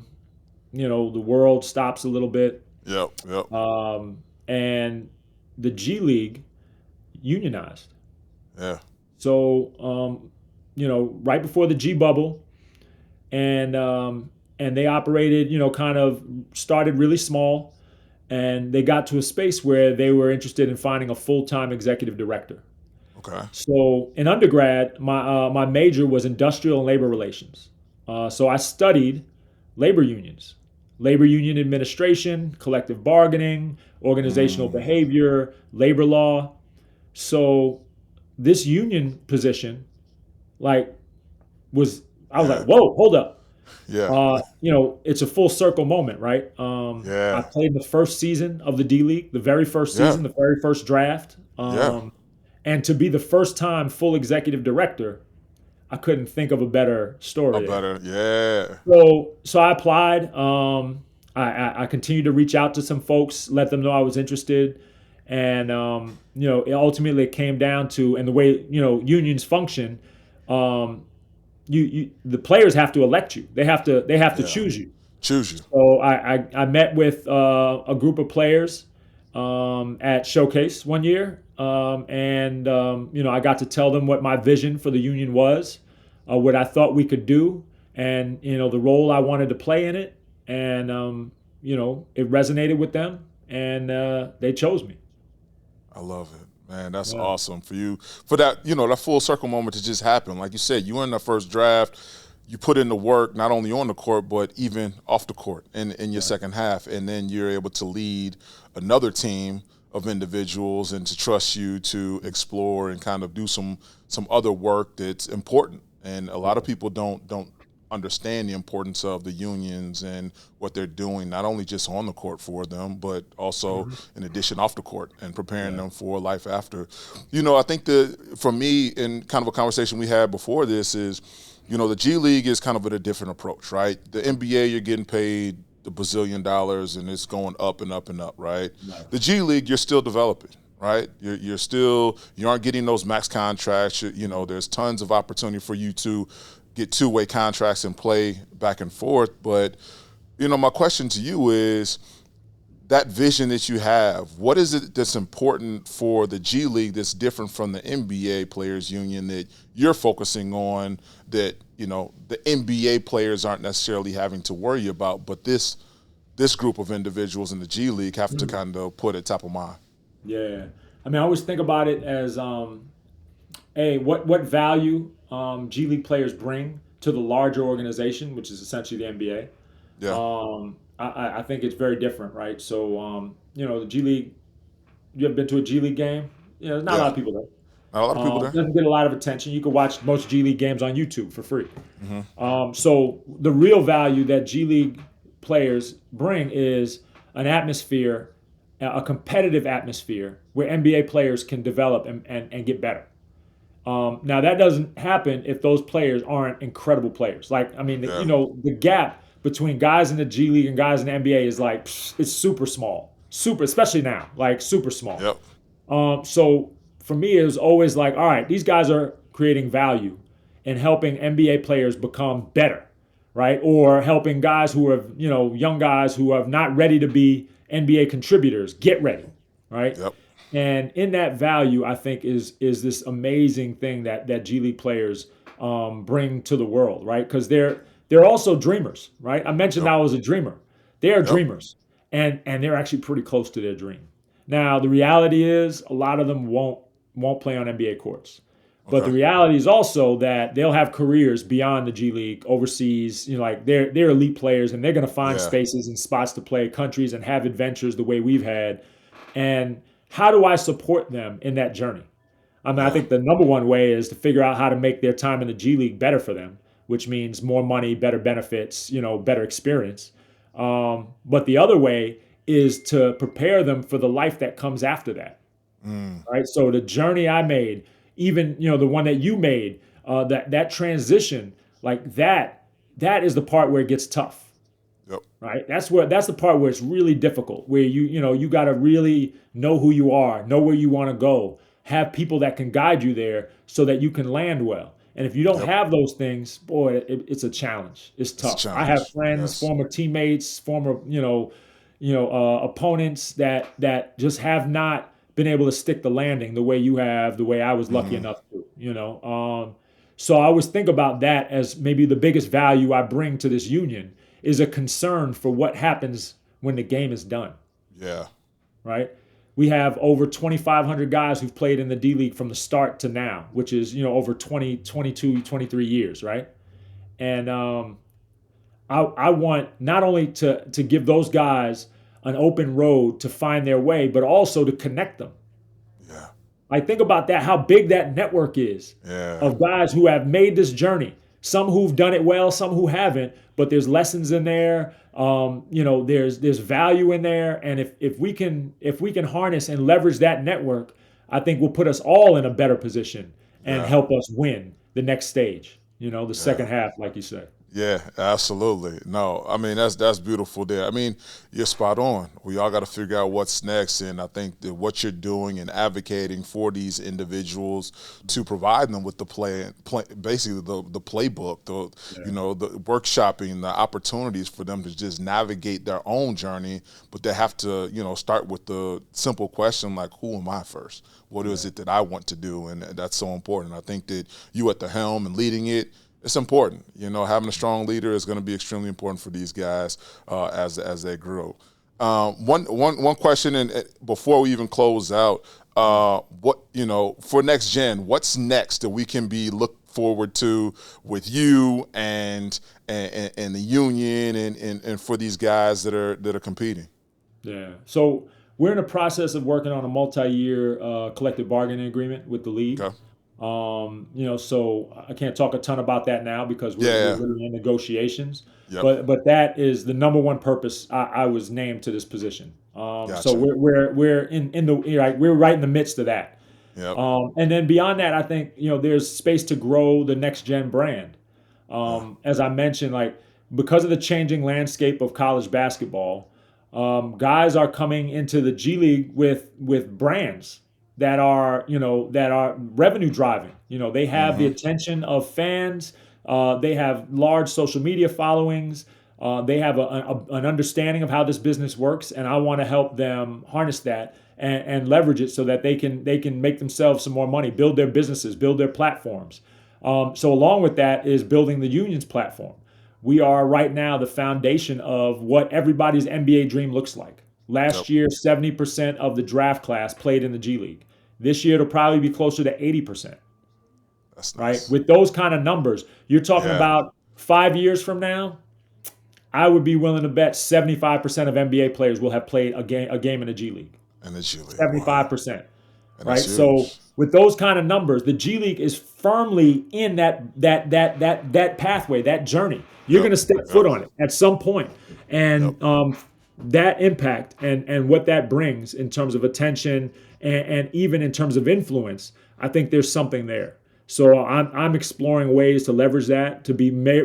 world stops a little bit. Yep. And the G League unionized. Yeah. So, right before the G bubble, and they operated, kind of started really small, and they got to a space where they were interested in finding a full-time executive director. Okay. So in undergrad, my major was industrial and labor relations. So I studied labor unions, labor union administration, collective bargaining, organizational behavior, labor law. So this union position, I was like, whoa, hold up. Yeah. It's a full circle moment, right? I played the first season of the D League, the very first season, the very first draft. And to be the first time full executive director, I couldn't think of a better story. So I applied. I continued to reach out to some folks, let them know I was interested. And, ultimately it came down to, and the way, unions function, the players have to elect you. They have to choose you. So I met with a group of players at Showcase one year. I got to tell them what my vision for the union was, what I thought we could do, and, the role I wanted to play in it. And, it resonated with them. and they chose me. I love it, man. That's Yeah. awesome for you. For that, that full circle moment to just happen. Like you said, you were in the first draft. You put in the work, not only on the court, but even off the court in your second half. And then you're able to lead another team of individuals and to trust you to explore and kind of do some other work that's important. And a lot of people don't understand the importance of the unions and what they're doing, not only just on the court for them, but also in addition off the court and preparing them for life after. I think for me, in kind of a conversation we had before this is, the G League is kind of at a different approach, right? The NBA, you're getting paid the bazillion dollars and it's going up and up and up, right? The G League, you're still developing. Right, you aren't getting those max contracts. There's tons of opportunity for you to get two-way contracts and play back and forth. But my question to you is that vision that you have. What is it that's important for the G League that's different from the NBA Players Union that you're focusing on that the NBA players aren't necessarily having to worry about, but this group of individuals in the G League have to kind of put at top of mind? Yeah, I mean, I always think about it as, what value G League players bring to the larger organization, which is essentially the NBA. Yeah. I think it's very different, right? So, the G League. You ever been to a G League game? There's not a lot of people there. Not a lot of people there. Doesn't get a lot of attention. You can watch most G League games on YouTube for free. So the real value that G League players bring is an atmosphere, a competitive atmosphere where NBA players can develop and get better. Now that doesn't happen if those players aren't incredible players. The gap between guys in the G League and guys in the NBA is it's super small, especially now, super small. Yep. So for me, it was always all right, these guys are creating value and helping NBA players become better, right? Or helping guys who are, young guys who are not ready to be NBA contributors get ready, right? Yep. And in that value, I think is this amazing thing that G League players bring to the world, right? Because they're also dreamers, right? I mentioned I was a dreamer. They are dreamers, and they're actually pretty close to their dream. Now the reality is a lot of them won't play on NBA courts. But the reality is also that they'll have careers beyond the G League, overseas. They're elite players, and they're going to find spaces and spots to play, countries, and have adventures the way we've had. And how do I support them in that journey? I think the number one way is to figure out how to make their time in the G League better for them, which means more money, better benefits, better experience. But the other way is to prepare them for the life that comes after that. Right. So the journey I made, even the one that you made, that transition, that is the part where it gets tough. Yep. Right. That's the part where it's really difficult, where you got to really know who you are, know where you want to go, have people that can guide you there so that you can land well. And if you don't have those things, boy, it's a challenge. It's tough. It's a challenge. I have friends, former teammates, former opponents that just have not been able to stick the landing the way you have, the way I was lucky enough to. So I always think about that as maybe the biggest value I bring to this union is a concern for what happens when the game is done. Yeah. Right? We have over 2,500 guys who've played in the D League from the start to now, which is, over 20, 22, 23 years, right? And I want not only to give those guys an open road to find their way, but also to connect them. Yeah. Think about that, how big that network is of guys who have made this journey. Some who've done it well, some who haven't, but there's lessons in there. There's value in there. And if we can harness and leverage that network, I think will put us all in a better position and help us win the next stage, the second half, like you said. Yeah, absolutely. No, I mean, that's beautiful there. I mean, you're spot on. We all got to figure out what's next. And I think that what you're doing and advocating for these individuals to provide them with the basically the playbook, the workshopping, the opportunities for them to just navigate their own journey. But they have to, start with the simple question like, who am I first? What is it that I want to do? And that's so important. I think that you at the helm and leading it, it's important. Having a strong leader is going to be extremely important for these guys as they grow. One question, and before we even close out, what for next gen, what's next that we can be look forward to with you and the union and for these guys that are competing? Yeah. So we're in the process of working on a multi-year collective bargaining agreement with the league. Okay. So I can't talk a ton about that now because we're really in negotiations. Yep. But that is the number one purpose I was named to this position. Gotcha. So we're in the we're right in the midst of that. Yep. And then beyond that, I think there's space to grow the next gen brand. As I mentioned, like because of the changing landscape of college basketball, guys are coming into the G League with brands that are revenue driving. They have the attention of fans. They have large social media followings. They have an understanding of how this business works, and I want to help them harness that and leverage it so that they can make themselves some more money, build their businesses, build their platforms. So along with that is building the union's platform. We are right now the foundation of what everybody's NBA dream looks like. Last year, 70% of the draft class played in the G League. This year, it'll probably be closer to 80%. That's nice. Right? With those kind of numbers, you're talking about 5 years from now, I would be willing to bet 75% of NBA players will have played a game in the G League. In the G League. 75%. Wow. Right? So with those kind of numbers, the G League is firmly in that pathway, that journey. You're going to step foot on it at some point. And that impact and what that brings in terms of attention and even in terms of influence, I think there's something there. So I'm exploring ways to leverage that to be way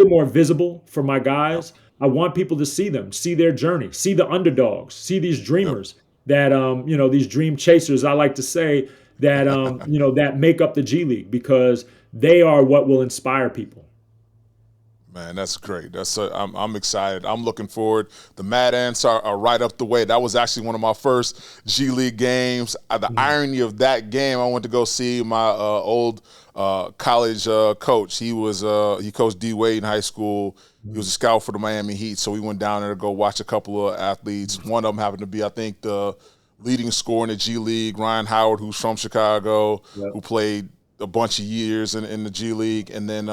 more visible for my guys. I want people to see them, see their journey, see the underdogs, see these dreamers that these dream chasers, I like to say, that that make up the G League, because they are what will inspire people. Man, that's great. I'm excited. I'm looking forward. The Mad Ants are right up the way. That was actually one of my first G League games. The irony of that game, I went to go see my old college coach. He coached D Wade in high school. He was a scout for the Miami Heat, so we went down there to go watch a couple of athletes. One of them happened to be, I think, the leading scorer in the G League, Ryan Howard, who's from Chicago, who played a bunch of years in the G League, and then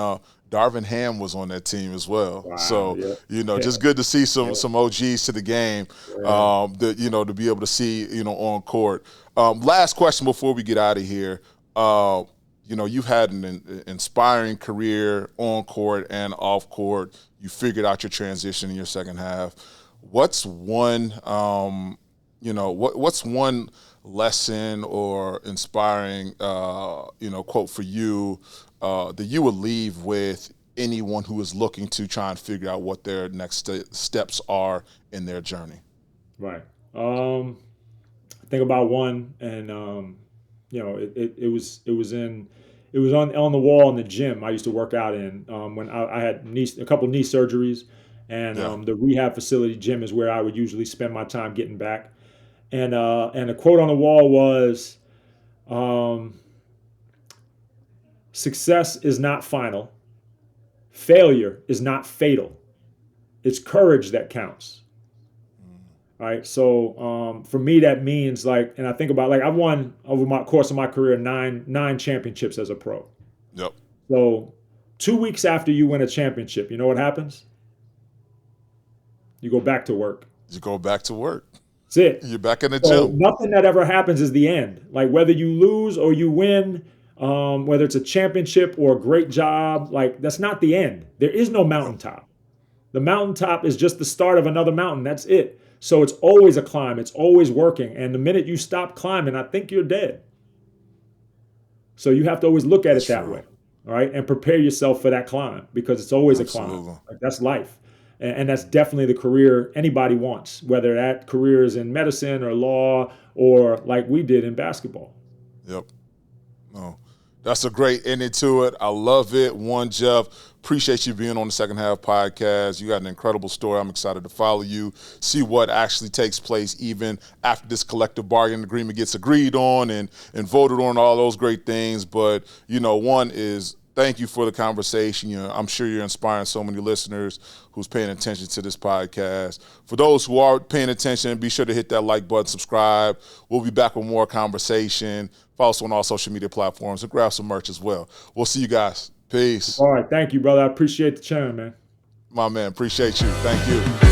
Darvin Ham was on that team as well. Wow, so just good to see some OGs to the game. To be able to see on court. Last question before we get out of here. You've had an inspiring career on court and off court. You figured out your transition in your second half. What's one what's one lesson or inspiring quote for you that you would leave with anyone who is looking to try and figure out what their next steps are in their journey? Right. I think about one, and it was on the wall in the gym I used to work out in when I had a couple knee surgeries, and the rehab facility gym is where I would usually spend my time getting back. And the quote on the wall was, "Success is not final. Failure is not fatal. It's courage that counts." All right. So for me, that means and I think about I won over my course of my career nine championships as a pro. Yep. So 2 weeks after you win a championship, you know what happens? You go back to work. You go back to work. That's it. You're back in the gym. Nothing that ever happens is the end. Whether you lose or you win, whether it's a championship or a great job, that's not the end. There is no mountaintop. The mountaintop is just the start of another mountain. That's it. So it's always a climb. It's always working. And the minute you stop climbing, I think you're dead. So you have to always look at it that way, all right, and prepare yourself for that climb, because it's always a climb. That's life. And that's definitely the career anybody wants, whether that career is in medicine or law or like we did in basketball. Yep. No, that's a great ending to it. I love it. Jeff, appreciate you being on the Second Half podcast. You got an incredible story. I'm excited to follow you, see what actually takes place even after this collective bargaining agreement gets agreed on and voted on, all those great things. But, one is thank you for the conversation. I'm sure you're inspiring so many listeners who's paying attention to this podcast. For those who are paying attention, be sure to hit that like button, subscribe. We'll be back with more conversation. Follow us on all social media platforms and grab some merch as well. We'll see you guys. Peace. All right. Thank you, brother. I appreciate the channel, man. My man, appreciate you. Thank you.